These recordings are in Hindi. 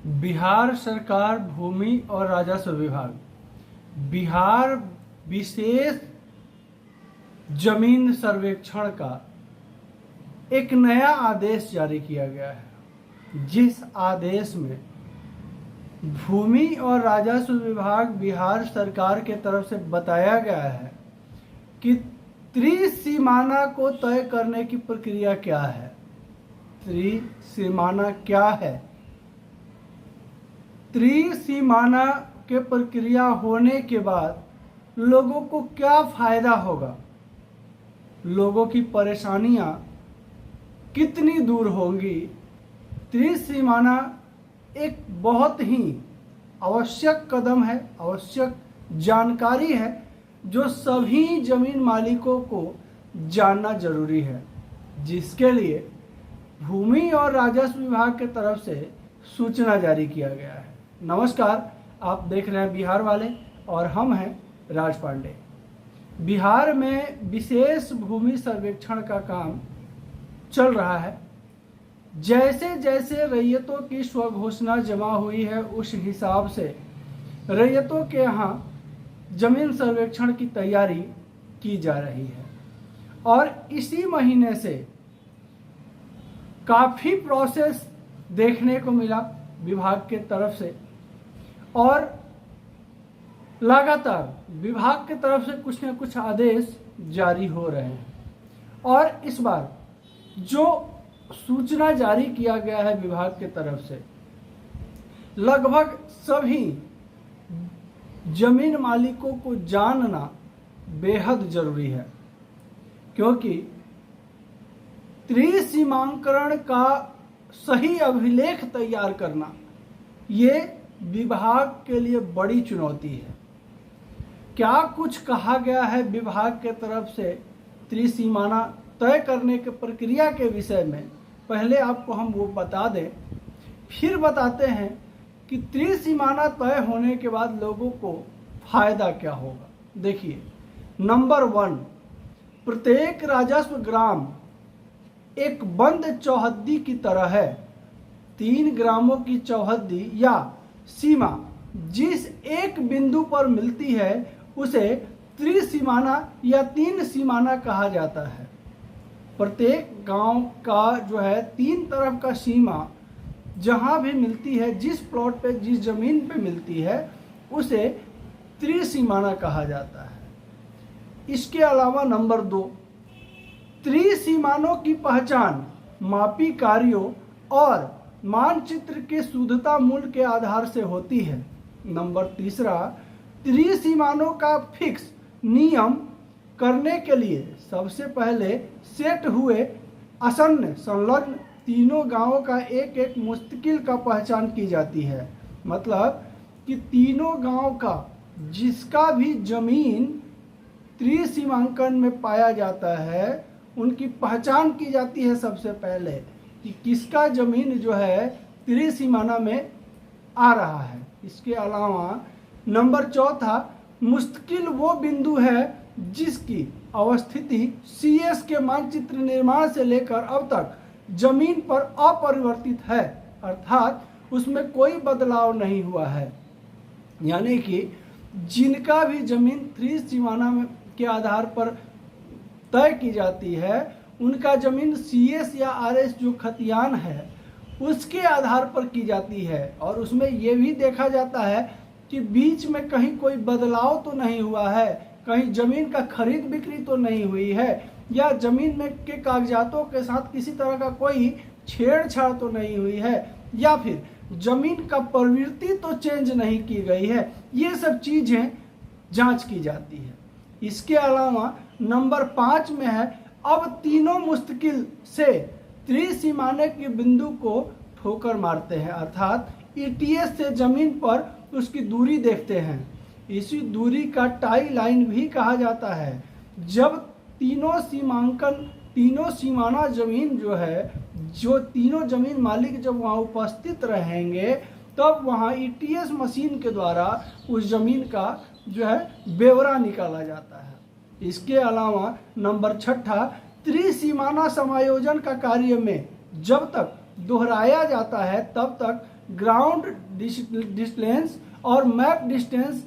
बिहार सरकार भूमि और राजस्व विभाग बिहार विशेष जमीन सर्वेक्षण का एक नया आदेश जारी किया गया है, जिस आदेश में भूमि और राजस्व विभाग बिहार सरकार के तरफ से बताया गया है कि त्रिसीमाना को तय करने की प्रक्रिया क्या है। त्रिसीमाना क्या है? त्रिसीमाना के प्रक्रिया होने के बाद लोगों को क्या फायदा होगा, लोगों की परेशानियां कितनी दूर होंगी। त्रिसीमाना एक बहुत ही आवश्यक कदम है, आवश्यक जानकारी है जो सभी जमीन मालिकों को जानना जरूरी है, जिसके लिए भूमि और राजस्व विभाग की तरफ से सूचना जारी किया गया है। नमस्कार, आप देख रहे हैं बिहार वाले और हम हैं राज पांडे। बिहार में विशेष भूमि सर्वेक्षण का काम चल रहा है। जैसे जैसे रैयतों की स्वघोषणा जमा हुई है, उस हिसाब से रैयतों के यहाँ जमीन सर्वेक्षण की तैयारी की जा रही है और इसी महीने से काफ़ी प्रोसेस देखने को मिला विभाग के तरफ से और लगातार विभाग की तरफ से कुछ न कुछ आदेश जारी हो रहे हैं। और इस बार जो सूचना जारी किया गया है विभाग की तरफ से, लगभग सभी जमीन मालिकों को जानना बेहद जरूरी है, क्योंकि त्रिसीमांकरण का सही अभिलेख तैयार करना ये विभाग के लिए बड़ी चुनौती है। क्या कुछ कहा गया है विभाग के तरफ से त्रिसीमाना तय करने की प्रक्रिया के विषय में, पहले आपको हम वो बता दें, फिर बताते हैं कि त्रिसीमाना तय होने के बाद लोगों को फायदा क्या होगा। देखिए, नंबर 1, प्रत्येक राजस्व ग्राम एक बंद चौहद्दी की तरह है। 3 ग्रामों की चौहद्दी या सीमा जिस एक बिंदु पर मिलती है उसे त्रिसीमाना या 3 सीमाना कहा जाता है। प्रत्येक गांव का जो है 3 तरफ का सीमा जहां भी मिलती है, जिस प्लॉट पे, जिस जमीन पे मिलती है, उसे त्रिसीमाना कहा जाता है। इसके अलावा नंबर 2, त्रिसीमानों की पहचान मापी कार्यों और मानचित्र के शुद्धता मूल्य के आधार से होती है। नंबर 3, त्रिसीमानों का फिक्स नियम करने के लिए सबसे पहले सेट हुए आसन्न संलग्न तीनों गांवों का एक एक मुस्तकिल का पहचान की जाती है। मतलब कि तीनों गांव का जिसका भी जमीन त्रिसीमांकन में पाया जाता है, उनकी पहचान की जाती है सबसे पहले कि किसका जमीन जो है त्रिसीमाना में आ रहा है। इसके अलावा नंबर 4, मुस्तकिल वो बिंदु है जिसकी अवस्थिति CS के मानचित्र निर्माण से लेकर अब तक जमीन पर अपरिवर्तित है, अर्थात उसमें कोई बदलाव नहीं हुआ है। यानी कि जिनका भी जमीन त्रिसीमाना में के आधार पर तय की जाती है, उनका जमीन CS या RS जो खतियान है उसके आधार पर की जाती है और उसमें यह भी देखा जाता है कि बीच में कहीं कोई बदलाव तो नहीं हुआ है, कहीं जमीन का खरीद बिक्री तो नहीं हुई है, या जमीन में के कागजातों के साथ किसी तरह का कोई छेड़छाड़ तो नहीं हुई है, या फिर जमीन का प्रवृत्ति तो चेंज नहीं की गई है। ये सब चीजें जांच की जाती है। इसके अलावा नंबर 5 में है, अब तीनों मुस्तकिल से त्रिसीमाने के बिंदु को ठोकर मारते हैं, अर्थात ETS से जमीन पर उसकी दूरी देखते हैं। इसी दूरी का टाई लाइन भी कहा जाता है। जब तीनों सीमाना जमीन जो है, जो तीनों जमीन मालिक जब वहाँ उपस्थित रहेंगे, तब वहाँ ETS मशीन के द्वारा उस जमीन का जो है ब्यौरा निकाला जाता है। इसके अलावा नंबर 6, त्रिसीमाना समायोजन का कार्य में जब तक दोहराया जाता है तब तक ग्राउंड डिस्टेंस और मैप डिस्टेंस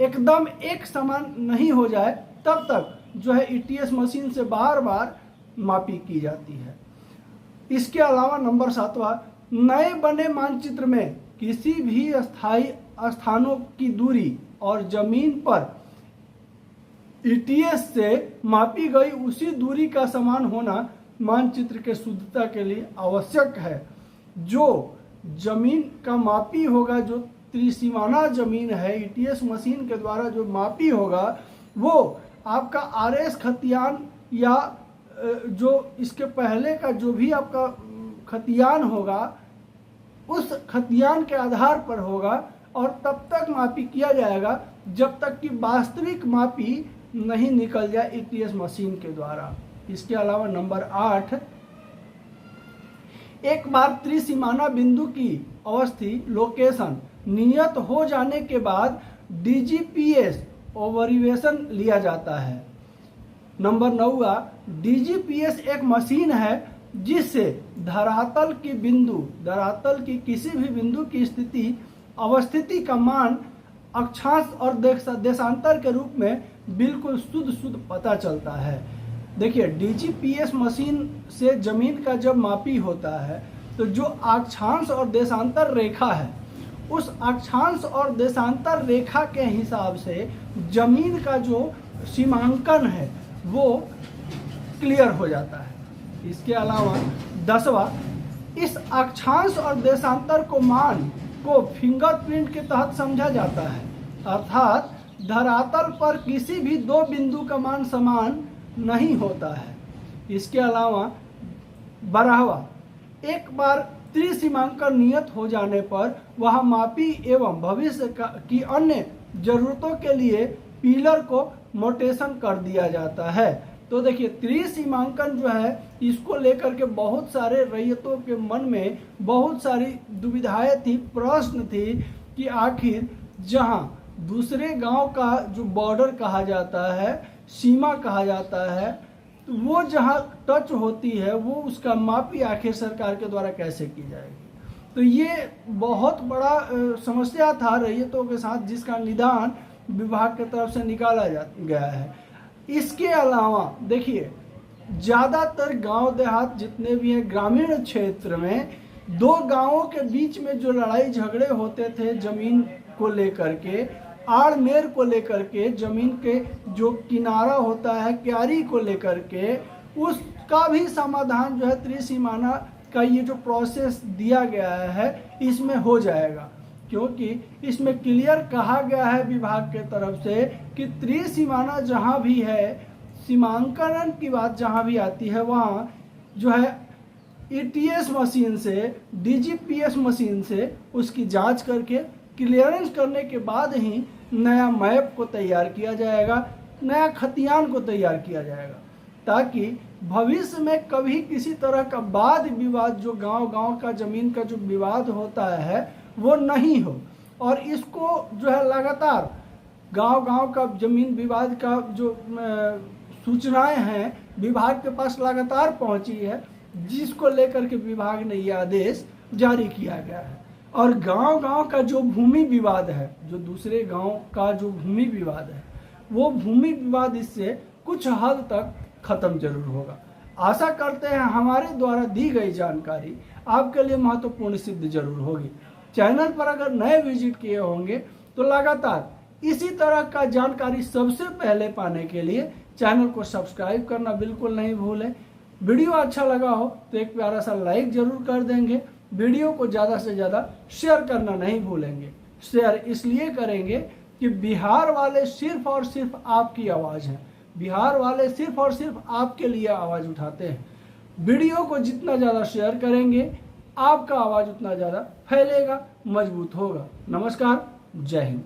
एकदम एक समान नहीं हो जाए तब तक जो है ईटीएस मशीन से बार बार मापी की जाती है। इसके अलावा नंबर 7वां, नए बने मानचित्र में किसी भी स्थायी स्थानों की दूरी और जमीन पर ईटीएस से मापी गई उसी दूरी का समान होना मानचित्र के शुद्धता के लिए आवश्यक है। जो जमीन का मापी होगा, जो त्रिसीमाना जमीन है, ईटीएस मशीन के द्वारा जो मापी होगा वो आपका आरएस खतियान या जो इसके पहले का जो भी आपका खतियान होगा उस खतियान के आधार पर होगा और तब तक मापी किया जाएगा जब तक कि वास्तविक मापी नहीं निकल जाए ईटीएस मशीन के द्वारा। इसके अलावा नंबर 8, एक बार त्रिसीमाना बिंदु की अवस्थिति लोकेशन नियत हो जाने के बाद डीजीपीएस ओवरिवेशन लिया जाता है। नंबर 9, डीजीपीएस एक मशीन है जिससे धरातल की किसी भी बिंदु की स्थिति अवस्थिति का मान अक्षांश और देशांतर के रूप में बिल्कुल शुद्ध पता चलता है। देखिए, डीजीपीएस मशीन से जमीन का जब मापी होता है तो जो अक्षांश और देशांतर रेखा है उस अक्षांश और देशांतर रेखा के हिसाब से जमीन का जो सीमांकन है वो क्लियर हो जाता है। इसके अलावा 10वां, इस अक्षांश और देशांतर को मान को फिंगरप्रिंट के तहत समझा जाता है, अर्थात धरातल पर किसी भी दो बिंदु का मान समान नहीं होता है। इसके अलावा 12वां, एक बार त्रिसीमांकन नियत हो जाने पर वह मापी एवं भविष्य की अन्य जरूरतों के लिए पिलर को मोटेशन कर दिया जाता है। तो देखिए, त्रिसीमांकन जो है इसको लेकर के बहुत सारे रैयतों के मन में बहुत सारी दुविधाएं थी, प्रश्न थी कि आखिर जहां दूसरे गांव का जो बॉर्डर कहा जाता है, सीमा कहा जाता है, तो वो जहां टच होती है वो उसका मापी आखिर सरकार के द्वारा कैसे की जाएगी। तो ये बहुत बड़ा समस्या था रैयतों के साथ, जिसका निदान विभाग की तरफ से निकाला गया है। इसके अलावा देखिए, ज़्यादातर गांव देहात जितने भी हैं ग्रामीण क्षेत्र में दो गांवों के बीच में जो लड़ाई झगड़े होते थे जमीन को लेकर के, आड़ मेर को लेकर के, जमीन के जो किनारा होता है क्यारी को लेकर के, उसका भी समाधान जो है त्रिसीमाना का ये जो प्रोसेस दिया गया है इसमें हो जाएगा, क्योंकि इसमें क्लियर कहा गया है विभाग के तरफ से कि त्रिसीमाना जहाँ भी है, सीमांकन की बात जहाँ भी आती है वहाँ जो है ईटीएस मशीन से, डीजीपीएस मशीन से उसकी जांच करके क्लियरेंस करने के बाद ही नया मैप को तैयार किया जाएगा, नया खतियान को तैयार किया जाएगा, ताकि भविष्य में कभी किसी तरह का वाद विवाद, जो गांव का जमीन का जो विवाद होता है वो नहीं हो। और इसको जो है लगातार गांव का जमीन विवाद का जो सूचनाएं हैं विभाग के पास लगातार पहुंची है, जिसको लेकर के विभाग ने यह आदेश जारी किया गया है। और गांव का जो भूमि विवाद है, जो दूसरे गांव का जो भूमि विवाद है, वो भूमि विवाद इससे कुछ हद तक खत्म जरूर होगा। आशा करते हैं हमारे द्वारा दी गई जानकारी आपके लिए महत्वपूर्ण सिद्ध जरूर होगी। चैनल पर अगर नए विजिट किए होंगे तो लगातार इसी तरह का जानकारी सबसे पहले पाने के लिए चैनल को सब्सक्राइब करना बिल्कुल नहीं भूलें। वीडियो अच्छा लगा हो तो एक प्यारा सा लाइक जरूर कर देंगे। वीडियो को ज़्यादा से ज़्यादा शेयर करना नहीं भूलेंगे। शेयर इसलिए करेंगे कि बिहार वाले सिर्फ और सिर्फ आपकी आवाज़ है, बिहार वाले सिर्फ और सिर्फ आपके लिए आवाज़ उठाते हैं। वीडियो को जितना ज़्यादा शेयर करेंगे आपका आवाज़ उतना ज़्यादा फैलेगा, मजबूत होगा। नमस्कार, जय हिंद।